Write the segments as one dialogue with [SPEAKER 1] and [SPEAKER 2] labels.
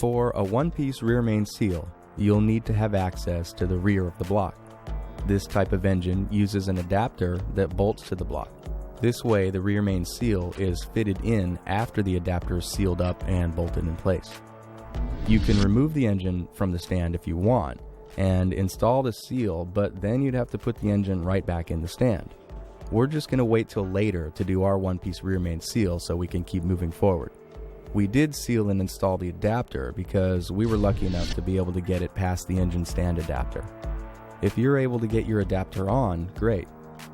[SPEAKER 1] For a one-piece rear main seal, you'll need to have access to the rear of the block. This type of engine uses an adapter that bolts to the block. This way, the rear main seal is fitted in after the adapter is sealed up and bolted in place. You can remove the engine from the stand if you want and install the seal, but then you'd have to put the engine right back in the stand. We're just going to wait till later to do our one-piece rear main seal so we can keep moving forward. We did seal and install the adapter because we were lucky enough to be able to get it past the engine stand adapter. If you're able to get your adapter on, great.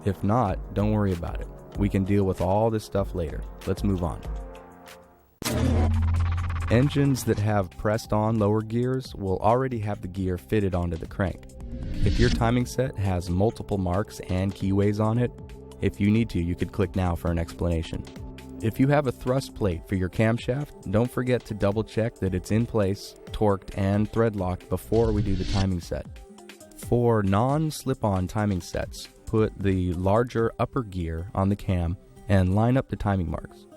[SPEAKER 1] If not, don't worry about it. We can deal with all this stuff later. Let's move on. Engines that have pressed on lower gears will already have the gear fitted onto the crank. If your timing set has multiple marks and keyways on it, if you need to, you could click now for an explanation. If you have a thrust plate for your camshaft, don't forget to double check that it's in place, torqued, and thread locked before we do the timing set. For non-slip-on timing sets, put the larger upper gear on the cam and line up the timing marks.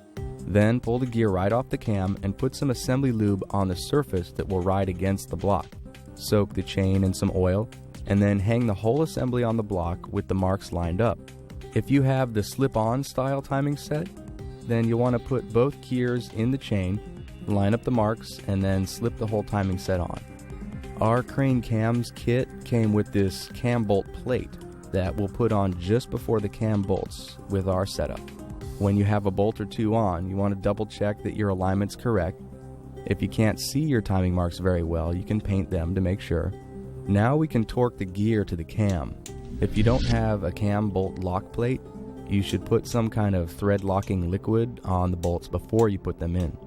[SPEAKER 1] Then pull the gear right off the cam and put some assembly lube on the surface that will ride against the block. Soak the chain in some oil, and then hang the whole assembly on the block with the marks lined up. If you have the slip-on style timing set, then you'll want to put both gears in the chain, line up the marks, and then slip the whole timing set on. Our Crane Cams kit came with this cam bolt plate that we'll put on just before the cam bolts with our setup. When you have a bolt or two on, you want to double check that your alignment's correct. If you can't see your timing marks very well, you can paint them to make sure. Now we can torque the gear to the cam. If you don't have a cam bolt lock plate, you should put some kind of thread locking liquid on the bolts before you put them in.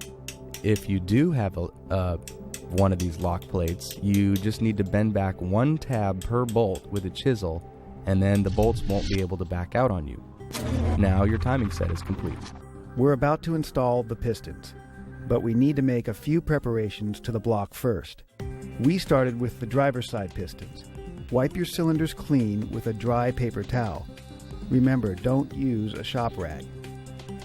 [SPEAKER 1] If you do have one of these lock plates, you just need to bend back one tab per bolt with a chisel, and then the bolts won't be able to back out on you. Now your timing set is complete.
[SPEAKER 2] We're about to install the pistons, but we need to make a few preparations to the block first. We started with the driver's side pistons. Wipe your cylinders clean with a dry paper towel. Remember, don't use a shop rag.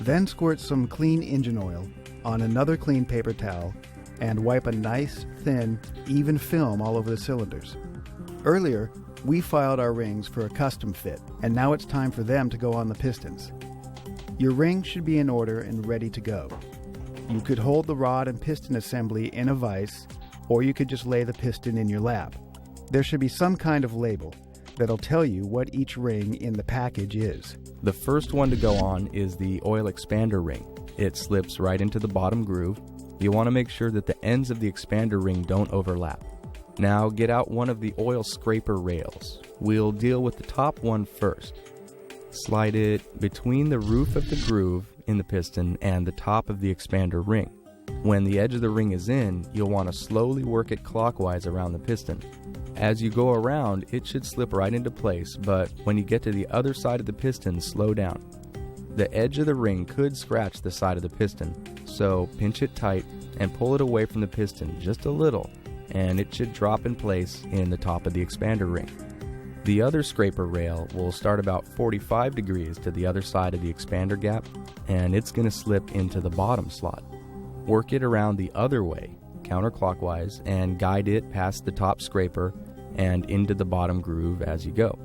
[SPEAKER 2] Then squirt some clean engine oil on another clean paper towel and wipe a nice, thin, even film all over the cylinders. Earlier, we filed our rings for a custom fit, and now it's time for them to go on the pistons. Your rings should be in order and ready to go. You could hold the rod and piston assembly in a vise, or you could just lay the piston in your lap. There should be some kind of label that'll tell you what each ring in the package is.
[SPEAKER 1] The first one to go on is the oil expander ring. It slips right into the bottom groove. You want to make sure that the ends of the expander ring don't overlap. Now get out one of the oil scraper rails. We'll deal with the top one first. Slide it between the roof of the groove in the piston and the top of the expander ring. When the edge of the ring is in, you'll want to slowly work it clockwise around the piston. As you go around, it should slip right into place, but when you get to the other side of the piston, slow down. The edge of the ring could scratch the side of the piston, so pinch it tight and pull it away from the piston just a little, and it should drop in place in the top of the expander ring. The other scraper rail will start about 45 degrees to the other side of the expander gap, and it's going to slip into the bottom slot. Work it around the other way, counterclockwise, and guide it past the top scraper and into the bottom groove as you go.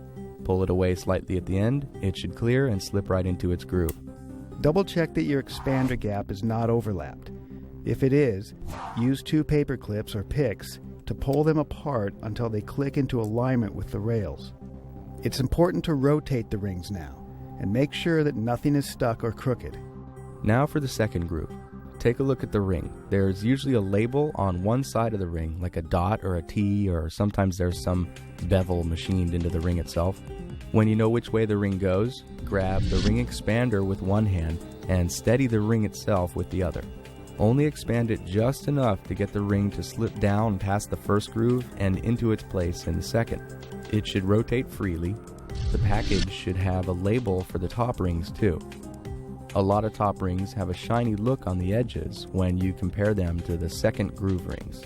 [SPEAKER 1] Pull it away slightly at the end, it should clear and slip right into its groove.
[SPEAKER 2] Double check that your expander gap is not overlapped. If it is, use 2 paper clips or picks to pull them apart until they click into alignment with the rails. It's important to rotate the rings now and make sure that nothing is stuck or crooked.
[SPEAKER 1] Now for the second groove. Take a look at the ring. There's usually a label on one side of the ring, like a dot or a T, or sometimes there's some bevel machined into the ring itself. When you know which way the ring goes, grab the ring expander with one hand and steady the ring itself with the other. Only expand it just enough to get the ring to slip down past the first groove and into its place in the second. It should rotate freely. The package should have a label for the top rings too. A lot of top rings have a shiny look on the edges when you compare them to the second groove rings.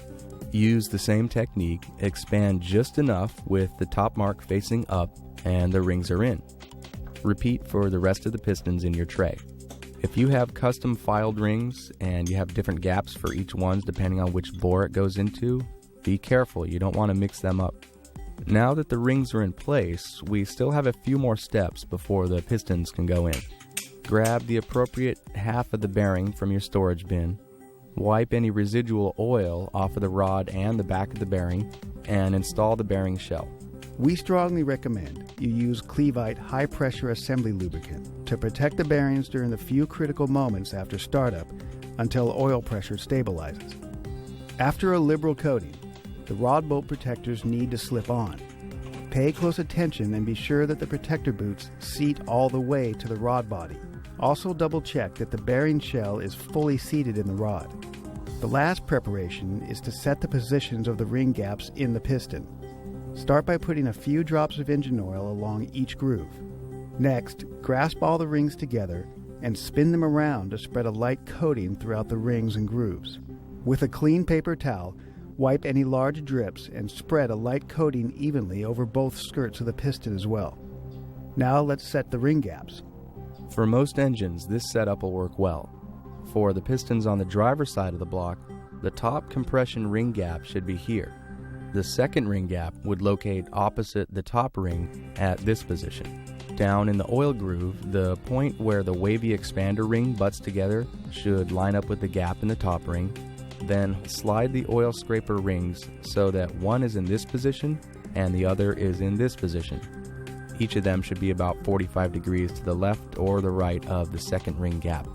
[SPEAKER 1] Use the same technique, expand just enough with the top mark facing up, and the rings are in. Repeat for the rest of the pistons in your tray. If you have custom filed rings and you have different gaps for each one depending on which bore it goes into, be careful, you don't want to mix them up. Now that the rings are in place, we still have a few more steps before the pistons can go in. Grab the appropriate half of the bearing from your storage bin, wipe any residual oil off of the rod and the back of the bearing, and install the bearing shell.
[SPEAKER 2] We strongly recommend you use Cleveite high-pressure assembly lubricant to protect the bearings during the few critical moments after startup until oil pressure stabilizes. After a liberal coating, the rod bolt protectors need to slip on. Pay close attention and be sure that the protector boots seat all the way to the rod body. Also double-check that the bearing shell is fully seated in the rod. The last preparation is to set the positions of the ring gaps in the piston. Start by putting a few drops of engine oil along each groove. Next, grasp all the rings together and spin them around to spread a light coating throughout the rings and grooves. With a clean paper towel, wipe any large drips and spread a light coating evenly over both skirts of the piston as well. Now let's set the ring gaps.
[SPEAKER 1] For most engines, this setup will work well. For the pistons on the driver's side of the block, the top compression ring gap should be here. The second ring gap would locate opposite the top ring at this position. Down in the oil groove, the point where the wavy expander ring butts together should line up with the gap in the top ring. Then slide the oil scraper rings so that one is in this position and the other is in this position. Each of them should be about 45 degrees to the left or the right of the second ring gap.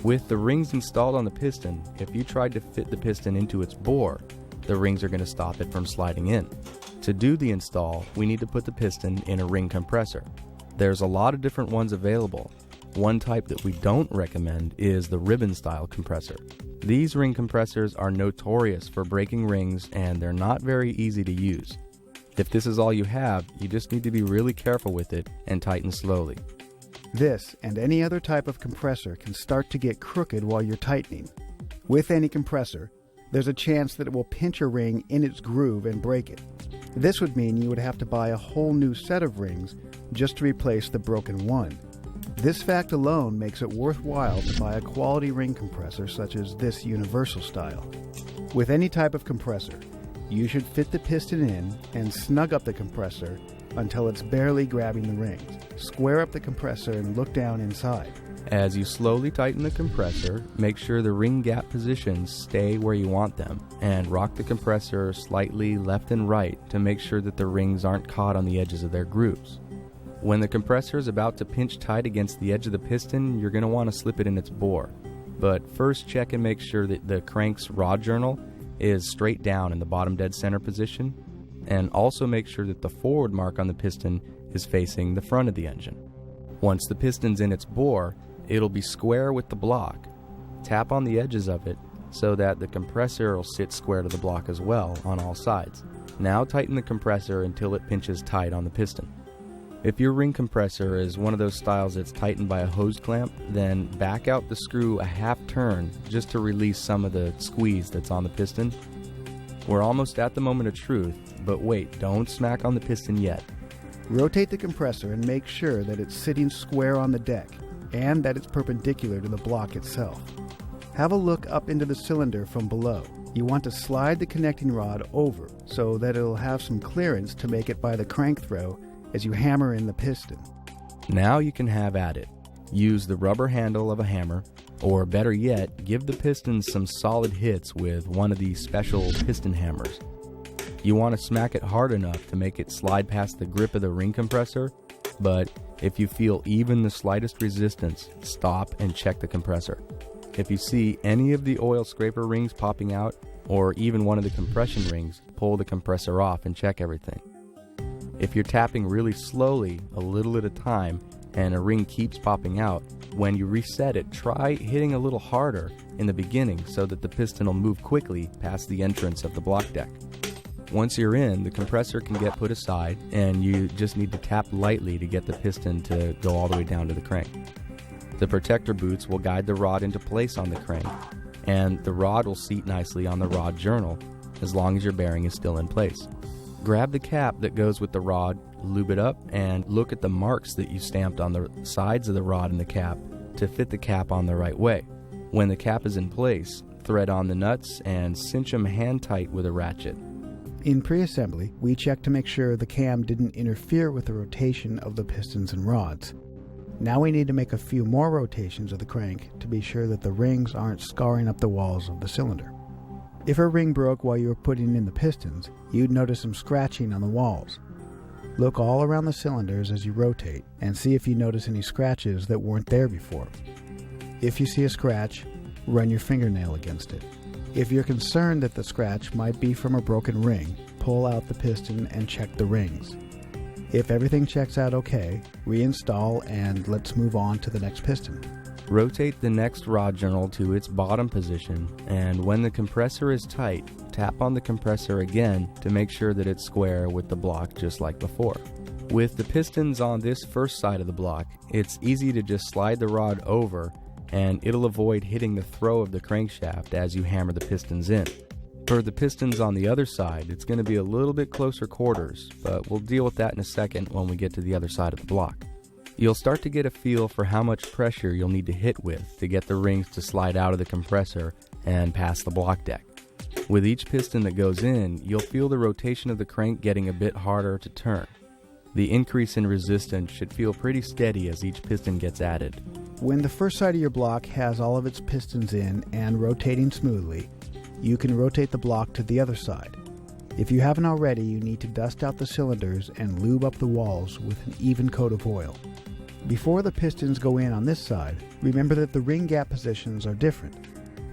[SPEAKER 1] With the rings installed on the piston, if you tried to fit the piston into its bore, the rings are going to stop it from sliding in. To do the install, we need to put the piston in a ring compressor. There's a lot of different ones available. One type that we don't recommend is the ribbon style compressor. These ring compressors are notorious for breaking rings and they're not very easy to use. If this is all you have, you just need to be really careful with it and tighten slowly.
[SPEAKER 2] This and any other type of compressor can start to get crooked while you're tightening. With any compressor, there's a chance that it will pinch a ring in its groove and break it. This would mean you would have to buy a whole new set of rings just to replace the broken one. This fact alone makes it worthwhile to buy a quality ring compressor such as this universal style. With any type of compressor, you should fit the piston in and snug up the compressor until it's barely grabbing the rings. Square up the compressor and look down inside.
[SPEAKER 1] As you slowly tighten the compressor, make sure the ring gap positions stay where you want them, and rock the compressor slightly left and right to make sure that the rings aren't caught on the edges of their grooves. When the compressor is about to pinch tight against the edge of the piston, you're going to want to slip it in its bore. But first check and make sure that the crank's rod journal is straight down in the bottom dead center position, and also make sure that the forward mark on the piston is facing the front of the engine. Once the piston's in its bore, it'll be square with the block. Tap on the edges of it so that the compressor will sit square to the block as well on all sides. Now tighten the compressor until it pinches tight on the piston. If your ring compressor is one of those styles that's tightened by a hose clamp, then back out the screw a half turn just to release some of the squeeze that's on the piston. We're almost at the moment of truth, but wait, don't smack on the piston yet.
[SPEAKER 2] Rotate the compressor and make sure that it's sitting square on the deck and that it's perpendicular to the block itself. Have a look up into the cylinder from below. You want to slide the connecting rod over so that it'll have some clearance to make it by the crank throw as you hammer in the piston.
[SPEAKER 1] Now you can have at it. Use the rubber handle of a hammer, or better yet, give the pistons some solid hits with one of these special piston hammers. You want to smack it hard enough to make it slide past the grip of the ring compressor, but if you feel even the slightest resistance, stop and check the compressor. If you see any of the oil scraper rings popping out, or even one of the compression rings, pull the compressor off and check everything. If you're tapping really slowly, a little at a time, and a ring keeps popping out, when you reset it, try hitting a little harder in the beginning so that the piston will move quickly past the entrance of the block deck. Once you're in, the compressor can get put aside, and you just need to tap lightly to get the piston to go all the way down to the crank. The protector boots will guide the rod into place on the crank, and the rod will seat nicely on the rod journal as long as your bearing is still in place. Grab the cap that goes with the rod, lube it up, and look at the marks that you stamped on the sides of the rod and the cap to fit the cap on the right way. When the cap is in place, thread on the nuts and cinch them hand tight with a ratchet.
[SPEAKER 2] In pre-assembly, we checked to make sure the cam didn't interfere with the rotation of the pistons and rods. Now we need to make a few more rotations of the crank to be sure that the rings aren't scarring up the walls of the cylinder. If a ring broke while you were putting in the pistons, you'd notice some scratching on the walls. Look all around the cylinders as you rotate and see if you notice any scratches that weren't there before. If you see a scratch, run your fingernail against it. If you're concerned that the scratch might be from a broken ring, pull out the piston and check the rings. If everything checks out okay, reinstall and let's move on to the next piston.
[SPEAKER 1] Rotate the next rod journal to its bottom position, and when the compressor is tight, tap on the compressor again to make sure that it's square with the block just like before. With the pistons on this first side of the block, it's easy to just slide the rod over and it'll avoid hitting the throw of the crankshaft as you hammer the pistons in. For the pistons on the other side, it's going to be a little bit closer quarters, but we'll deal with that in a second when we get to the other side of the block. You'll start to get a feel for how much pressure you'll need to hit with to get the rings to slide out of the compressor and past the block deck. With each piston that goes in, you'll feel the rotation of the crank getting a bit harder to turn. The increase in resistance should feel pretty steady as each piston gets added.
[SPEAKER 2] When the first side of your block has all of its pistons in and rotating smoothly, you can rotate the block to the other side. If you haven't already, you need to dust out the cylinders and lube up the walls with an even coat of oil. Before the pistons go in on this side, remember that the ring gap positions are different.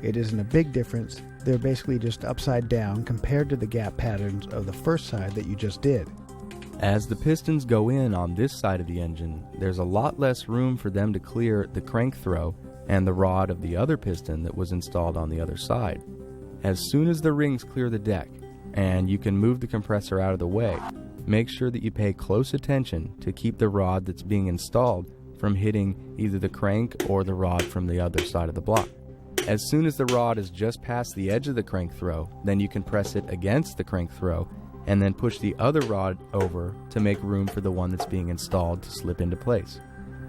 [SPEAKER 2] It isn't a big difference, they're basically just upside down compared to the gap patterns of the first side that you just did.
[SPEAKER 1] As the pistons go in on this side of the engine, there's a lot less room for them to clear the crank throw and the rod of the other piston that was installed on the other side. As soon as the rings clear the deck, and you can move the compressor out of the way, make sure that you pay close attention to keep the rod that's being installed from hitting either the crank or the rod from the other side of the block. As soon as the rod is just past the edge of the crank throw, then you can press it against the crank throw and then push the other rod over to make room for the one that's being installed to slip into place.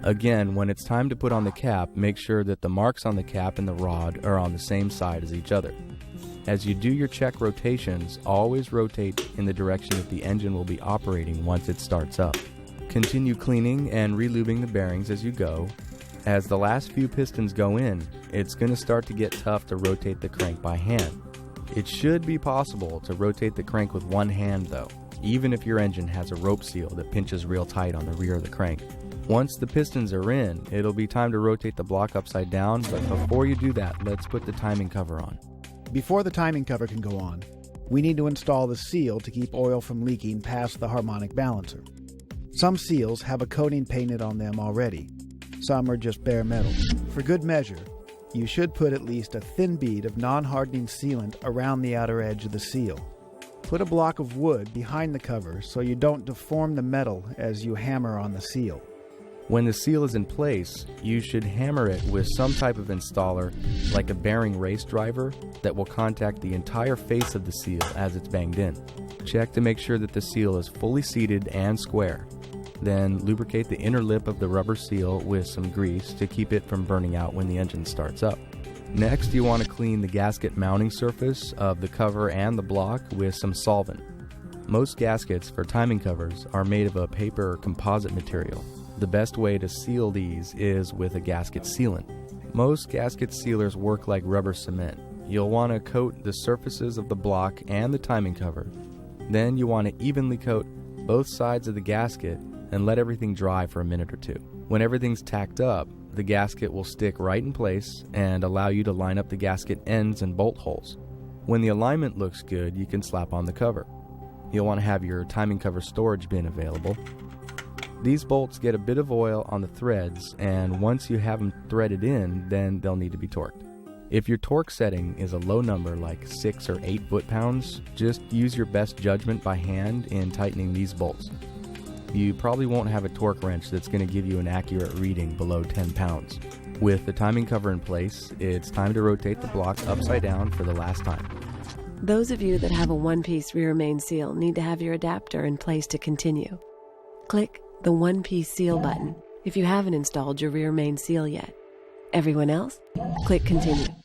[SPEAKER 1] Again, when it's time to put on the cap, make sure that the marks on the cap and the rod are on the same side as each other. As you do your check rotations, always rotate in the direction that the engine will be operating once it starts up. Continue cleaning and relubing the bearings as you go. As the last few pistons go in, it's going to start to get tough to rotate the crank by hand. It should be possible to rotate the crank with one hand though, even if your engine has a rope seal that pinches real tight on the rear of the crank. Once the pistons are in, it'll be time to rotate the block upside down, but before you do that, let's put the timing cover on.
[SPEAKER 2] Before the timing cover can go on, we need to install the seal to keep oil from leaking past the harmonic balancer. Some seals have a coating painted on them already. Some are just bare metal. For good measure, you should put at least a thin bead of non-hardening sealant around the outer edge of the seal. Put a block of wood behind the cover so you don't deform the metal as you hammer on the seal.
[SPEAKER 1] When the seal is in place, you should hammer it with some type of installer, like a bearing race driver, that will contact the entire face of the seal as it's banged in. Check to make sure that the seal is fully seated and square. Then lubricate the inner lip of the rubber seal with some grease to keep it from burning out when the engine starts up. Next, you want to clean the gasket mounting surface of the cover and the block with some solvent. Most gaskets for timing covers are made of a paper or composite material. The best way to seal these is with a gasket sealant. Most gasket sealers work like rubber cement. You'll want to coat the surfaces of the block and the timing cover. Then you want to evenly coat both sides of the gasket and let everything dry for a minute or two. When everything's tacked up, the gasket will stick right in place and allow you to line up the gasket ends and bolt holes. When the alignment looks good, you can slap on the cover. You'll want to have your timing cover storage bin available. These bolts get a bit of oil on the threads, and once you have them threaded in, then they'll need to be torqued. If your torque setting is a low number like 6 or 8 foot-pounds, just use your best judgment by hand in tightening these bolts. You probably won't have a torque wrench that's going to give you an accurate reading below 10 pounds. With the timing cover in place, it's time to rotate the block upside down for the last time.
[SPEAKER 3] Those of you that have a one-piece rear main seal need to have your adapter in place to continue. Click the one-piece seal button if you haven't installed your rear main seal yet. Everyone else? Click Continue.